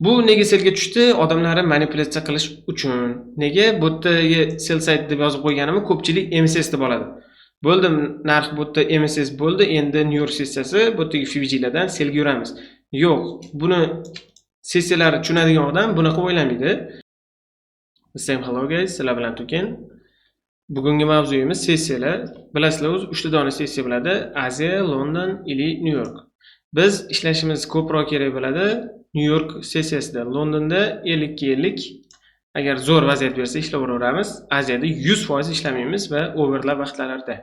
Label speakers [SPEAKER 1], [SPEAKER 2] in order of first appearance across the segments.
[SPEAKER 1] Bu nega selga tushdi? Odamlarni manipulyatsiya qilish uchun. Nega bu yerdagi sell side deb yozib qo'yganimni ko'pchilik MSS deb oladi. Bo'ldi, narx bu yerda MSS bo'ldi, endi New York sessiyasi bu yerdagi FVG'lardan selga yuramiz. Yo'q, buni sessiyalari tushunadigan odam bunaqa o'ylamaydi. Hello guys, sizlar bilan Tuken. Bugungi mavzuyimiz sessiyalar. Bilasizlar, o'zi 3 ta dona sessiya bo'ladi: Aziya, London ili New York. Biz ishlashimiz ko'proq kerak bo'ladi New York sessiyasida. Londonda 50-50 agar zo'r vaziyat bersa ishlayveramiz. Aziyada 100% ishlamaymiz va overlap vaqtlarida.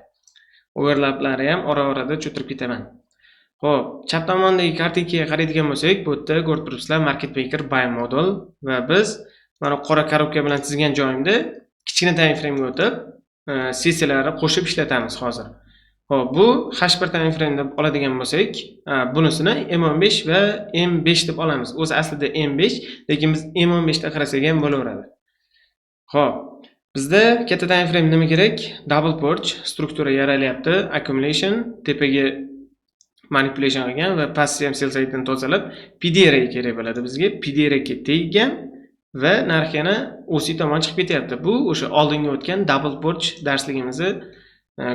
[SPEAKER 1] Overlaplari ham ora-orada cho'tirib ketaman. Xo'p, chap tomondagi kartinaga qaraydigan bo'lsak, bu yerda ko'rib turibsizlar, market maker buy model va biz mana qora korobka bilan chizgan joyimda kichkina time frame ga o'tib, sessiyalarni qo'shib ishlatamiz hozir. Xo'p, bu H1 time frame deb oladigan bo'lsak, bunisini M15 va M5 deb olamiz. O'zi aslida M5, lekin biz M15 da qarasak ham bo'laveradi. Xo'p, bizda katta time frame nima kerak? Double porch struktura yaralyapti, accumulation, tepaga manipulation qilgan va passive ham sell side'dan tozalab, PDR ga kerak bo'ladi bizga. PDR ga teggan va narx yana OC tomon chiqib ketyapti. Bu o'sha oldinga o'tgan double porch darsligimizning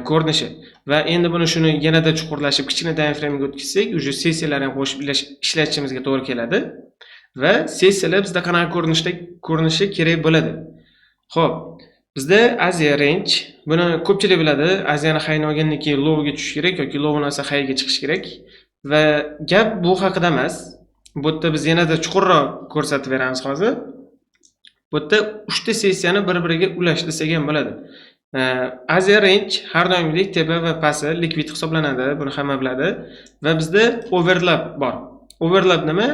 [SPEAKER 1] ko'rinishi. Va endi buni shuni yanada chuqurlashib kichkina time frame ga o'tkazsak, o'sha sessiyalarni qo'shib ishlatishimizga to'g'ri keladi va sessiyalar bizda qanaqa ko'rinishi kerak bo'ladi. Xo'p, bizda Aziya range, buni ko'pchilik biladi. Aziyani hayni olgandan keyin low ga tushish kerak yoki low bo'lmasa high ga chiqish kerak va gap bu haqida emas. Bu yerda biz yanada chuqurroq ko'rsatib beramiz hozir. Bu yerda 3 ta sessiyani bir-biriga ulash desak ham bo'ladi. Aziya range har doimgidek tepa va pasti likvid hisoblanadi, buni hamma biladi va bizda overlap bor. Overlap nima?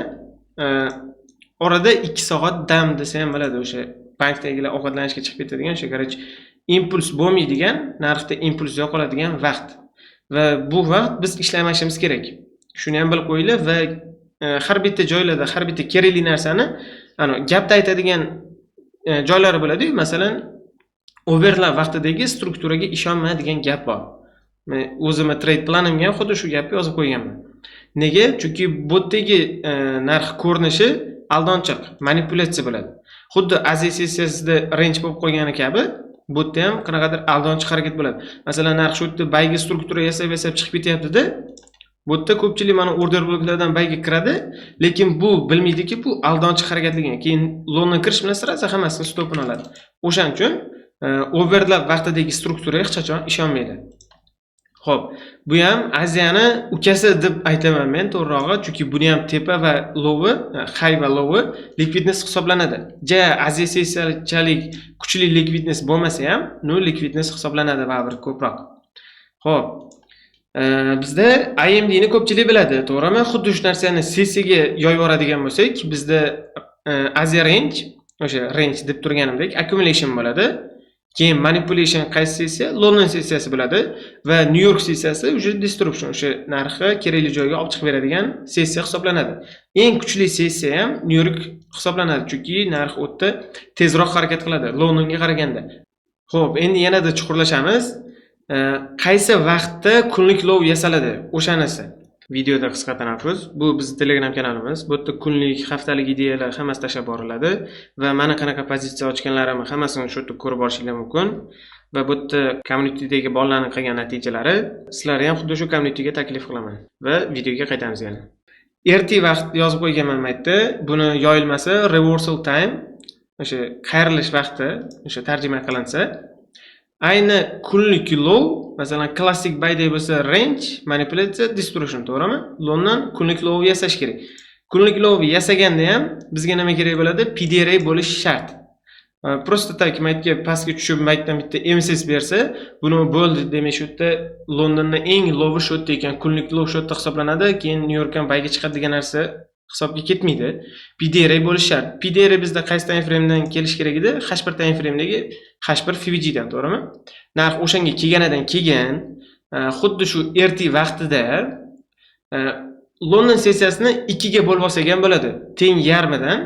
[SPEAKER 1] Orada 2 soat dam desa ham bo'ladi. O'sha bankdagilar ovqatlanishga chiqib ketadigan, o'sha garchi impuls bo'lmaydigan, narxda impuls yo'qoladigan vaqt. Va bu vaqt biz ishlamashimiz kerak. Shuni ham bilib qo'yinglar va har bitta joylarda har bitta kerakli narsani gapda aytadigan joylari bo'ladi-yu, masalan, overlap vaqtidagi strukturaga ishonma degan gap bor. Men o'zimning trade planimga ham xuddi shu gapni yozib qo'yganman. Nega? Chunki bu yerdagi narx ko'rinishi aldonchiq, manipulyatsiya bo'ladi. Xuddi Aziya sessiyasida range bo'lib qo'ygani kabi, bu yerda ham qanaqadir aldonchiq harakat bo'ladi. Masalan, narx shu yerda bayga struktura yasab chiqib ketyapti-da. Bu yerda ko'pchilik mana order bloklardan bayga kiradi, lekin bu bilmaydiki, bu aldonchiq harakatligini. Keyin London kirish bilan sirasi hammasini stopini oladi. O'shaning uchun overlap vaqtidagi strukturaga hech qachon ishonmaydi. Xo'p, bu ham Aziyani ukasi deb aytaman men to'g'rirog'i, chunki buni ham tepa va lowi, high va lowi liquidness hisoblanadi. Aziya sessiyachalik kuchli liquidness bo'lmasa ham, no liquidness hisoblanadi baribir ko'proq. Xo'p, bizda IMD ni ko'pchilik biladi, to'g'rimi? Xuddi shu narsani sessiyaga yoyib yuboradigan bo'lsak, bizda Aziya range, o'sha range deb turganimdek accumulation bo'ladi. Keyin manipulation qaysi sessiya? London sessiyasi bo'ladi va New York sessiyasi o'sha distribution, o'sha narxi kerakli joyga olib chiqib beradigan sessiya hisoblanadi. Eng kuchli sessiya ham New York hisoblanadi, chunki narx o'tda tezroq harakat qiladi Londonga qaraganda. Xo'p, endi yanada chuqurlashamiz. Qaysi vaqtda kunlik low yasaladi? O'shanisi. Videoda qisqa tanaffus. Bu bizning Telegram kanalimiz. Bu yerda kunlik, haftalik ideyalar hammasi tashlab boriladi va mana qanaqa pozitsiya ochganlarimni hammasini shu yerda ko'rib borishingiz mumkin. Va bu yerda community'dagi bolalarning qilgan natijalari sizlarga ham xuddi shu community'ga taklif qilaman. Va videoga qaytamiz yana. Erta vaqt yozib qo'yganman maytda. Buni yoyilmasi reversal time, o'sha qayrilish vaqti, o'sha tarjima qilinsa, ayni kunlik low, masalan, klassik bayday bo'lsa range, manipulyatsiya, distortion, to'g'rimi? London kunlik low yasash kerak. Kunlik low yasaganda ham bizga nima kerak bo'ladi? PDR bo'lish shart. Prosta tak maytga pastga tushib maytdan bitta MSS bersa, buni bo'ldi demak shu yerda Londonning eng low shu yerda ekan, kunlik low shu yerda hisoblanadi, keyin New Yorkdan bayga chiqadi degan narsa hisobga ketmaydi. PDR bo'lish shart. PDR bizda qaysi time frame dan kelish kerak edi? H1 time frame dagi H1 FVG dan, to'g'rimi? Narx o'shanga kelganidan keyin xuddi shu erta vaqtida London sessiyasini 2 ga bo'lib olsak ham bo'ladi. Teng yarmidan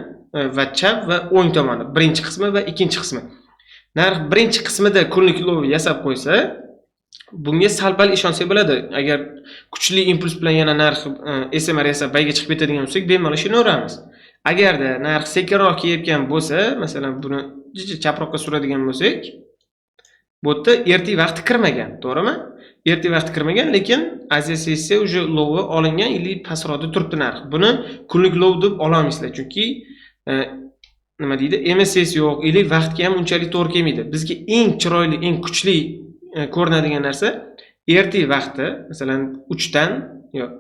[SPEAKER 1] va chap va o'ng tomoni, birinchi qismi va ikkinchi qismi. Narx birinchi qismida kunlik low yasab qo'ysa, bunga salpal ishonsak bo'ladi. Agar kuchli impuls bilan yana narx SMR yasab bayga chiqib ketadigan bo'lsak, bemalol ishonamiz. Agarda narx sekinroq ketayotgan bo'lsa, masalan, buni chaproqqa suradigan bo'lsak, bu yerda ertaga vaqti kirmagan, to'g'rimi? Ertaga vaqti kirmagan, lekin Aziya sessiya уже lowi olingan ili pastroqda turibdi narx. Buni kunlik low deb ololmaysizlar, chunki nima deydi? MSS yo'q, ili vaqtga ham unchalik to'g'ri kelmaydi. Bizga eng chiroyli, eng kuchli ko'rinadigan narsa ertaga vaqti, masalan, 3 dan yo'q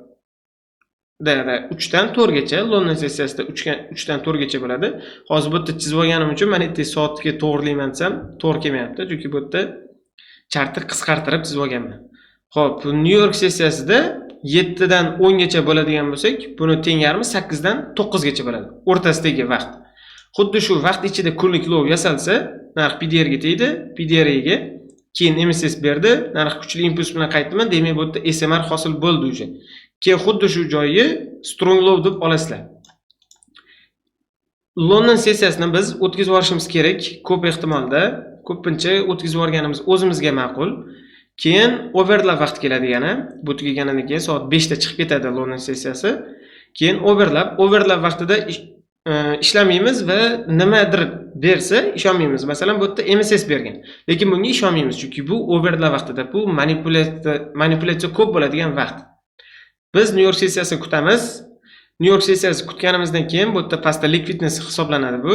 [SPEAKER 1] 3 dan 4 gacha, London sessiyasida 3 dan 4 gacha bo'ladi. Hozir bu yerda chizib olganim uchun men ertaga soatga to'g'rilayman desam, to'g'ri kelmayapti, chunki bu yerda chartni qisqartirib chizib olganman. Xo'p, New York sessiyasida 7 dan 10 gacha bo'ladigan bo'lsak, buni teng yarmi 8 dan 9 gacha bo'ladi. O'rtasidagi vaqt. Xuddi shu vaqt ichida kunlik low yasalsa, narx PDR ga tegdi, PDR ga keyin MSS berdi, narx kuchli impuls bilan qaytdimi, demak bu yerda SMR hosil bo'ldi уже. Keyin xuddi shu joyi strong low deb olasizlar. London sessiyasini biz o'tkazib yuborishimiz kerak, ko'p ehtimolda, ko'pincha o'tkazib yuborganimiz o'zimizga ma'qul. Keyin overlap vaqt keladi yana. Bu tugaganidan keyin soat 5 da chiqib ketadi London sessiyasi. Keyin overlap vaqtida ishlamaymiz va nimadir bersa ishonmaymiz. Masalan, bu yerda MSS bergan. Lekin bunga ishonmaymiz, chunki bu overlap vaqtida, bu manipulyatsiya ko'p bo'ladigan vaqt. Biz New York sessiyasini kutamiz. New York sessiyasini kutganimizdan keyin bu yerda pastda liquidness hisoblanadi bu.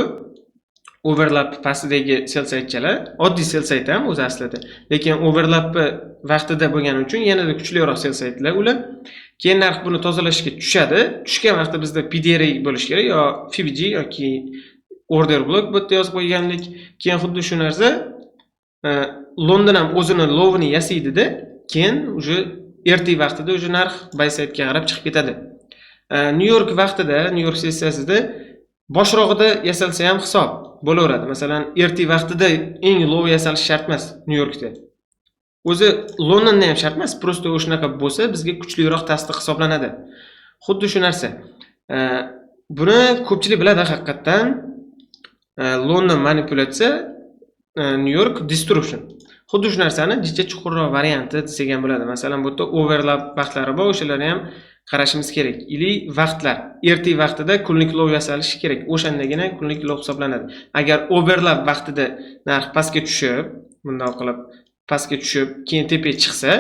[SPEAKER 1] Overlap pastidagi sell side'chalar, oddiy sell side ham o'zi aslida. Lekin overlap vaqtida bo'lgani uchun yanada kuchliroq sell side'lar ular. Keyin narx buni tozalashga tushadi. Tushgan vaqtda bizda PDR bo'lish kerak yo FIBG yoki order block bu yerda yozib qo'yganlik. Keyin xuddi shu narsa London ham o'zini low'ini yasaydi-da, keyin уже ertaga vaqtida уже narx buy side'ga qarab chiqib ketadi. New York vaqtida, New York sessiyasida boshrog'ida yasalsa ham hisob bo'laveradi. Masalan, ertaga vaqtida eng low yasalish shart emas New Yorkda. O'zi Londonda ham shart emas, prosta o'shanaqa bo'lsa bizga kuchliroq tasdiq hisoblanadi. Xuddi shu narsa. Buni ko'pchilik biladi haqiqatan. London manipulyatsiya, New York distortion. Xuddi shu narsani jicha chuqurroq varianti desak ham bo'ladi. Masalan, bu yerda overlap vaqtlari bor, o'shalarni ham qarashimiz kerak. Ili vaqtlar, ertaga vaqtida kunlik low yasalishi kerak. O'shandagina kunlik low hisoblanadi. Agar overlap vaqtida narx pastga tushib, bunday qilib pastga tushib, keyin tepaga chiqsa,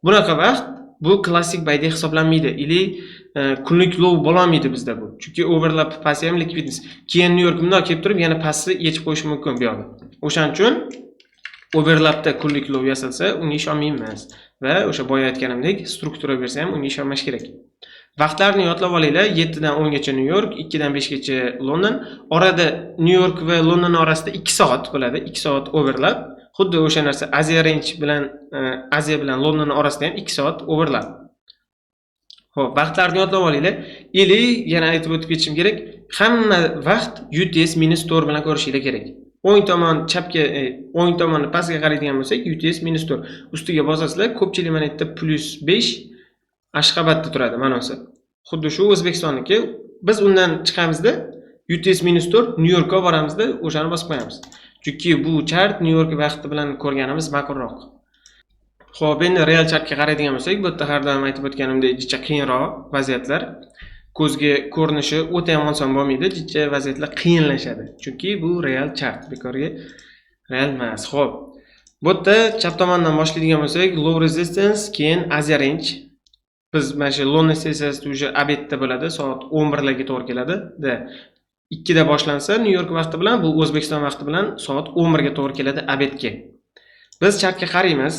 [SPEAKER 1] bunaqa vaqt bu klassik bayda hisoblanmaydi. Ili kunlik low bo'lolmaydi bizda bu. Chunki overlap pasti ham liquidness. Keyin New York bunday kelib turib, yana pastni yechib qo'yish mumkin bu yoqda. O'shaning uchun overlapda kunlik low yasalsa, unga ishonmaymiz va o'sha boya aytganimdek struktura bersa ham unga ishonmash kerak. Vaqtlarni yodlab olinglar. 7 dan 10 gacha New York, 2 dan 5 gacha London. Orada New York va London orasida 2 soat bo'ladi. 2 soat overlap. Xuddi o'sha narsa Aziya range bilan Aziya bilan London orasida ham 2 soat overlap. Xo'p, vaqtlarni yodlab olinglar. Ili yana aytib o'tib ketishim kerak. Hamma vaqt UTS -4 bilan ko'rishinglar kerak. O'ng tomon chapga, o'ng tomonni pastga qaraydigan bo'lsak, UTS -4. Ustiga bosasizlar, ko'pchilik mana yerda +5 Ashxobodda turadi, mana o'zi. Xuddi shu O'zbekistonniki. Biz undan chiqamizda UTS -4 New Yorkka boramizda, o'shani bosib qo'yamiz. Chunki bu chart New York vaqti bilan ko'rganimiz ma'qulroq. Xo'p, endi real chartga qaraydigan bo'lsak, bu yerda har doim aytib o'tganimdek, jicha qiyinroq vaziyatlar. Ko'zga ko'rinishi o'ta ham oson bo'lmaydi, jicha vaziyatlar qiyinlashadi. Chunki bu real chart, bekorga real emas. Xo'p. Bu yerda chap tomondan boshlaydigan bo'lsak, low resistance, keyin Asia range. Biz mana shu London sessiyasida уже obedda bo'ladi, soat 11 larga to'g'ri keladi. 2 da boshlansa New York vaqti bilan, bu O'zbekiston vaqti bilan soat 11 ga to'g'ri keladi obedga. Biz chartga qaraymiz.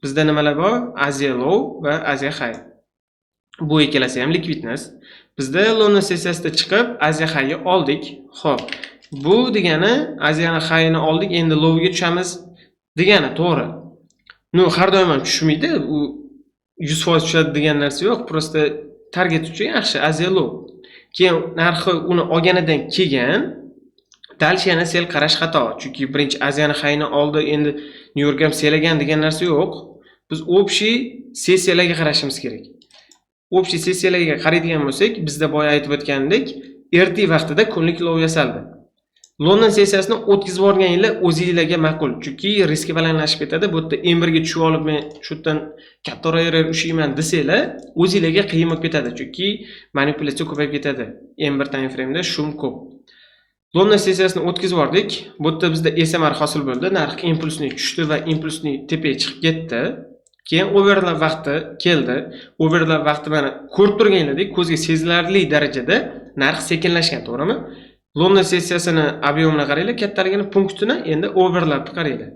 [SPEAKER 1] Bizda nimalar bor? Asia low va Asia high. Bu ikkalasi ham liquidness. Bizda London sessiyasida chiqib Asia high'ga oldik. Xo'p, bu degani Asia high'ni oldik, endi low'ga tushamiz degani, to'g'ri. Har doim ham tushmaydi. U 100% tushadi degan narsa yo'q. Prosta target uchun yaxshi Asia low. Keyin narxi uni olganidan keyin dalcha yana sel qarash xato. Chunki birinchi Asia high'ni oldi, endi New York ham selagan degan narsa yo'q. Biz общий sessiyalarga qarashimiz kerak. Общий sessiyalarga qaraydigan bo'lsak, bizda boya aytib o'tgandek, ertaga vaqtida kunlik low yasaldi. London sessiyasini o'tkazib yuborganinglar o'zingizlarga ma'qul. Chunki riski balandlashib ketadi. Bu yerda M1 ga tushib olib men shu yerdan kattaroq ushlayman desanglar, o'zingizlarga qiyin bo'lib ketadi. Chunki manipulyatsiya ko'payib ketadi. M1 time frame da shum ko'p. London sessiyasini o'tkazib yubordik. Bu yerda bizda SMR hosil bo'ldi. Narx impulsni tushdi va impulsni tepaga chiqib ketdi. Keyin overlap vaqti keldi. Overlap vaqti mana ko'rib turganinglardek ko'zga sezilarli darajada narx sekinlashgan, to'g'rimi? London sessiyasini ob'yomini qaranglar, kattaligini punktini, endi overlapni qaranglar.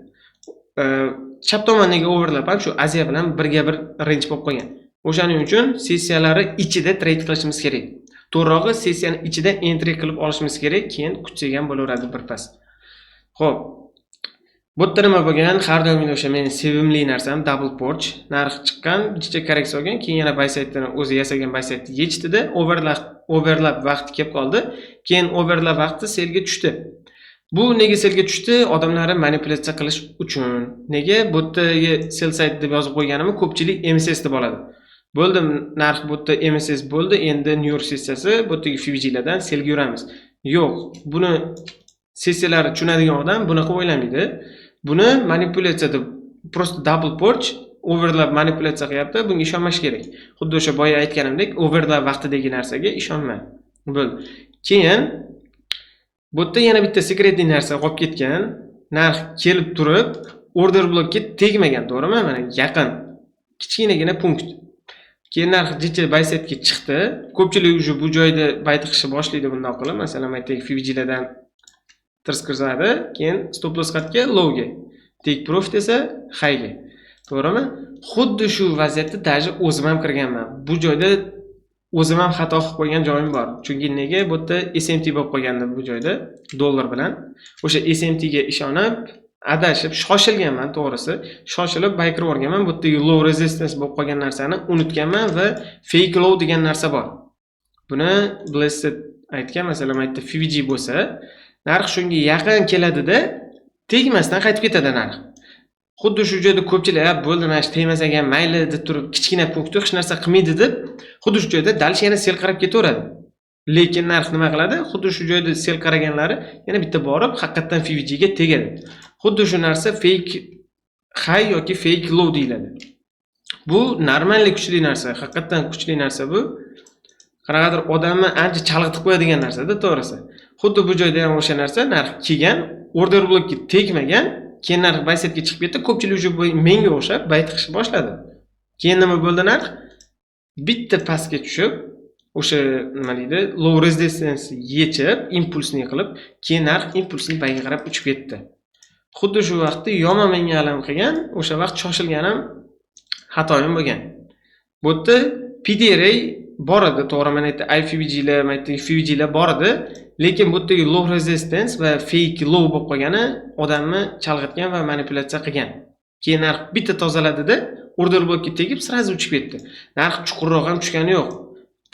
[SPEAKER 1] Chap tomondagi overlap ham shu Aziya bilan birga bir range bo'lib qolgan. O'shaning uchun sessiyalari ichida trade qilishimiz kerak. To'g'rirog'i sessiyani ichida entry qilib olishimiz kerak, keyin kutsak ham bo'laveradi birpas. Xo'p. Bu yerda nima bo'lgan? Har doim o'sha mening sevimli narsam double porch. Narx chiqqan, jicha korreksiya olgan, keyin yana buy side'dan o'zi yasagan buy side'ni yechdida, overlap vaqti kelib qoldi. Keyin overlap vaqti selga tushdi. Bu nega selga tushdi? Odamlarni manipulyatsiya qilish uchun. Nega bu yerdagi sell side deb yozib qo'yganimni ko'pchilik MSS deb oladi. Bo'ldi, narx bu yerda MSS bo'ldi, endi New York sessiyasi bu yerdagi FVG'lardan selga yuramiz. Yo'q, buni sessiyalari tushunadigan odam bunaqa o'ylamaydi. Buni manipulyatsiya deb, prosta double porch overlap manipulyatsiya qilyapti, bunga ishonmash kerak. Xuddi o'sha boya aytganimdek, overlap vaqtidagi narsaga ishonma. Bo'ldi. Keyin bu yerda yana bitta sekretli narsa qolib ketgan. Narx kelib turib, order blokka tegmagan, to'g'rimi? Mana yaqin kichkinagina punkt. Keyin narx jicha buy side'ga chiqdi. Ko'pchilik уже bu joyda buy qilishni boshlaydi bunday qilib. Masalan, aytaylik FVG'lardan tirs kirzadi, keyin stop loss qatga lowga, take profit esa highga. To'g'rimi? Xuddi shu vaziyatda даже o'zim ham kirganman. Bu joyda o'zim ham xato qilib qo'ygan joyim bor. Chunki nega bu yerda SMT bo'lib qolgandi bu joyda dollar bilan. O'sha SMT ga ishonib, adashib, shoshilganman, to'g'risi. Shoshilib buy kirib o'rganman. Bu yerdagi low resistance bo'lib qolgan narsani unutganman va fake low degan narsa bor. Buni Blessed aytgan, masalan, aytdi FVG bo'lsa, narx shunga yaqin keladida, tegmasdan qaytib ketadi narx. Xuddi shu joyda ko'pchilik bo'ldi, mana shu tegmasak ham mayli deb turib, kichkina punktda hech narsa qilmaydi deb, xuddi shu joyda dalish yana sel qarab ketaveradi. Lekin narx nima qiladi? Xuddi shu joyda sel qaraganlari yana bitta borib, haqiqatan FVG ga tegadi. Xuddi shu narsa fake high yoki fake low deyiladi. Bu normallik kuchli narsa, haqiqatan kuchli narsa bu. Qanaqadir odamni ancha chalg'itib qo'yadigan narsa-da, to'g'risi. Xuddi bu joyda ham o'sha narsa narx kelgan, order blokka tegmagan, keyin narx buy side'ga chiqib ketdi, ko'pchilik уже menga o'xshab buy qilishni boshladi. Keyin nima bo'ldi narx? Bitta pastga tushib, o'sha nima deydi, low resistance yechib, impulsni qilib, keyin narx impulsni buyga qarab uchib ketdi. Xuddi shu vaqtda yomon menga alam qilgan, o'sha vaqt shoshilganim xatoyim bo'lgan. Bu yerda PDRA bor edi, to'g'ri, men aytdim IFVG'lar, men aytdim FVG'lar bor edi, lekin bu yerdagi low resistance va fake low bo'lib qolgani odamni chalg'itgan va manipulyatsiya qilgan. Keyin narx bitta tozaladida, order blokka tegib, sразу uchib ketdi. Narx chuqurroq ham tushgani yo'q.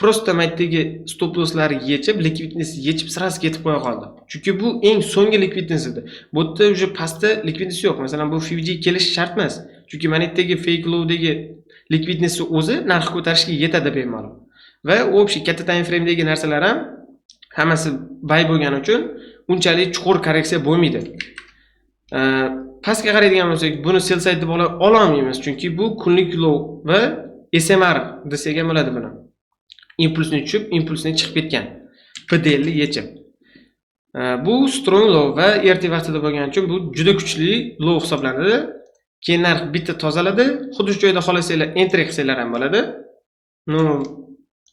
[SPEAKER 1] Prosta maytdagi stop losslari yechib, likvidness yechib sразу ketib qo'ya qoldi. Chunki bu eng so'nggi likvidness edi. Bu yerda уже pastda likvidness yo'q. Masalan, bu FVG kelish shart emas. Chunki manetdagi fake lowdagi likvidness o'zi narx ko'tarishga yetadi bemalol. Va o'sha katta time frame'dagi narsalar ham hammasi buy bo'lgani uchun unchalik chuqur korreksiya bo'lmaydi. Pastga qaraydigan bo'lsak, buni sell side deb olmaymiz, chunki bu kunlik low va SMR desak ham bo'ladi buni. Impulsni tushib, impulsni chiqib ketgan. PDL ni yechib. Bu strong low va erta vaqtida bo'lgani uchun bu juda kuchli low hisoblanadi. Keyin narx bitta tozaladi, xuddi shu joyda xolasanglar entry qilsanglar ham bo'ladi.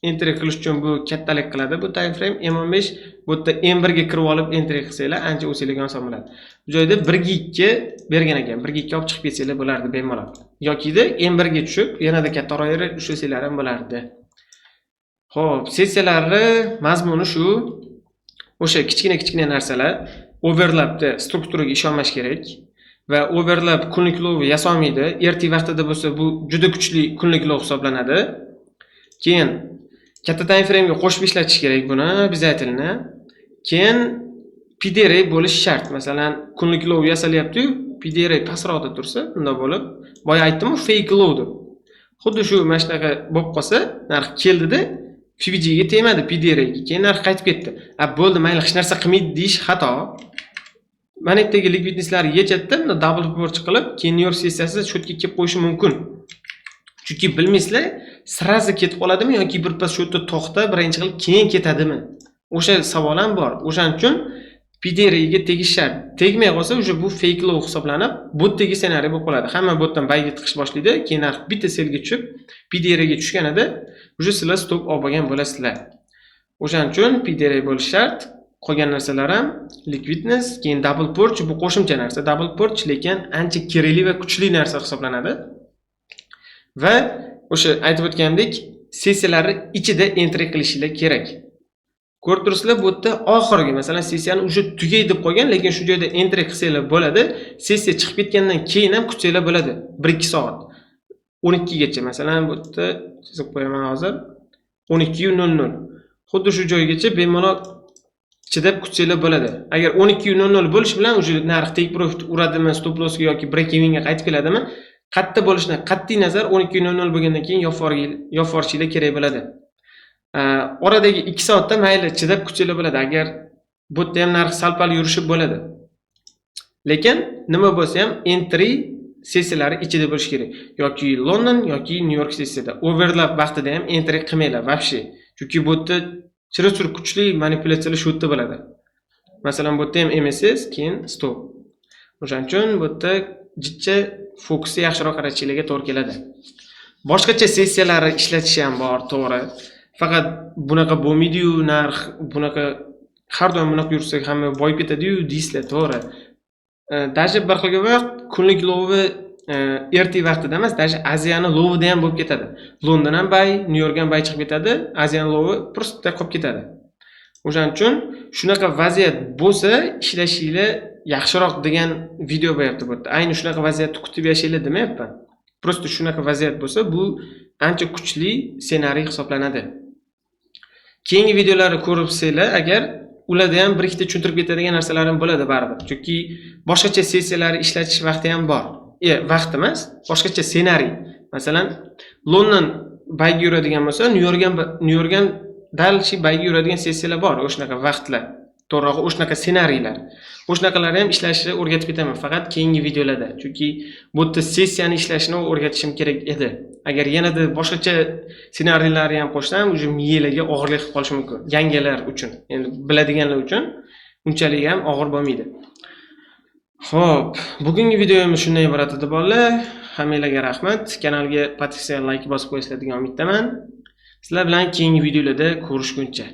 [SPEAKER 1] Entry qilish uchun bu kattalik qiladi bu time frame M15. Bu yerda M1 ga kirib olib entry qilsanglar ancha o'singlar oson bo'ladi. Bu joyda 1 ga 2 bergan ekan. 1 ga 2 olib chiqib ketsanglar bo'lardi bemalol. Yokida M1 ga tushib, yanada kattaroq yerga tushsanglar ham bo'lardi. Xo'p, sessiyalari mazmuni shu. O'sha kichkina narsalar, overlapda strukturaga ishonmash kerak va overlap kunlik low yasolmaydi. Erta vaqtida bo'lsa bu juda kuchli kunlik low hisoblanadi. Keyin katta time frame ga qo'shib ishlatish kerak buni obязательно. Keyin PDRA bo'lish shart. Masalan, kunlik low yasalyapti-yu, PDRA pastroqda tursa, unda bo'lib, boya aytdim-ku, fake low deb. Xuddi shu mana shunaqa bo'lib qolsa, narx keldida, PVG ga tegmadi, PDR ga. Keyin narx qaytib ketdi. Bo'ldi, mayli, hech narsa qilmaydi deyish xato. Mana bu yerdagi likvidnesslarni yechatdi, double purchase qilib, keyin New York sessiyasi shotga kelib qo'yishi mumkin. Chunki bilmaysizlar, sirazi ketib qoladimi yoki birpas shu yerda to'xtab, birinchi qilib keyin ketadimi? O'sha savol ham bor. O'shaning uchun PDR ga tegish shart. Tegmay qolsa, o'sha bu fake low hisoblanib, botdagi ssenariy bo'lib qoladi. Hamma botdan bayga tiqish boshlaydi, keyin narx bitta selga tushib, PDR ga tushganida, o'sha sizlar stop olib olgan bo'lasizlar. O'shaning uchun PDR bo'lish shart. Qolgan narsalar ham liquidness, keyin double purchase bu qo'shimcha narsa. Double purchase lekin ancha kerakli va kuchli narsa hisoblanadi. Va o'sha aytib o'tgandek, sessiyalar ichida entry qilishinglar kerak. Ko'rib turibsizlar, bu yerda oxirgi, masalan, sessiyani уже tugay deb qo'ygan, lekin shu joyda entry qilsanglar bo'ladi. Sessiya chiqib ketgandan keyin ham kutsanglar bo'ladi. 1-2 soat. 12 gacha, masalan, bu yerda chizib qo'yaman hozir. 12:00. Xuddi shu joygacha bemalol chidab kutsanglar bo'ladi. Agar 12:00 bo'lish bilan уже narx take profit uradimi, stop lossga yoki break evenga qaytib keladimi? Qatta bo'lishdan qat'iy nazar 12:00 bo'lgandan keyin yo'q kerak bo'ladi. Oradagi 2 soatda mayli chidab kutsanglar bo'ladi. Agar bu yerda ham narx sal-pal yurishib bo'ladi. Lekin nima bo'lsa ham entry sessiyalari ichida bo'lish kerak. Yoki London yoki New York sessiyada. Overlap vaqtida ham entry qilmanglar vobshe. Chunki bu yerda chirachur kuchli manipulyatsiyalar shu yerda bo'ladi. Masalan, bu yerda ham MSS, keyin stop. O'shaning uchun bu yerda jichcha fokusni yaxshiroq qaratishlarga to'g'ri keladi. Boshqacha sessiyalarni ishlatish ham bor, to'g'ri. Faqat bunaqa bo'lmaydi-yu, narx bunaqa har doim bunaqa yursa hamma boyib ketadi-yu deysizlar, to'g'ri. Даже bir xilga vaqt kunlik lovi erta vaqtida emas, даже Aziyani lovida ham bo'lib ketadi. London ham bay, New York ham bay chiqib ketadi, Aziyan lovi просто qolib ketadi. O'shaning uchun shunaqa vaziyat bo'lsa, ishlashinglar yaxshiroq degan video beryapti bu yerda. Ayni shunaqa vaziyatni kutib yashaylar demayapman. Просто shunaqa vaziyat bo'lsa, bu ancha kuchli ssenariy hisoblanadi. Keyingi videolarni ko'rib sizlar, agar ularda ham bir ikkita tushuntirib ketadigan narsalarim bo'ladi baribir. Chunki boshqacha sessiyalarni ishlatish vaqti ham bor. Vaqt emas, boshqacha ssenariy. Masalan, London bayga yuradigan bo'lsa, New York ham dalchi bayga yuradigan sessiyalar bor, o'shanaqa vaqtlar. To'g'ri, o'shanaqa ssenariylar. O'shanaqalarni ham ishlashni o'rgatib ketaman, faqat keyingi videolarda. Chunki bu yerda sessiyani ishlashni o'rgatishim kerak edi. Agar yanada boshqacha ssenariylarni ham qo'shsam, o'sha miyalarga og'irlik qilib qolishi mumkin. Yangilar uchun, endi biladiganlar uchun unchalik ham og'ir bo'lmaydi. Xo'p, bugungi videomiz shundan iborat edi bolalar. Hammanglarga rahmat. Kanalga podpiska, like bosib qo'yasizlar degan umiddaman. Sizlar bilan keyingi videolarda ko'rishguncha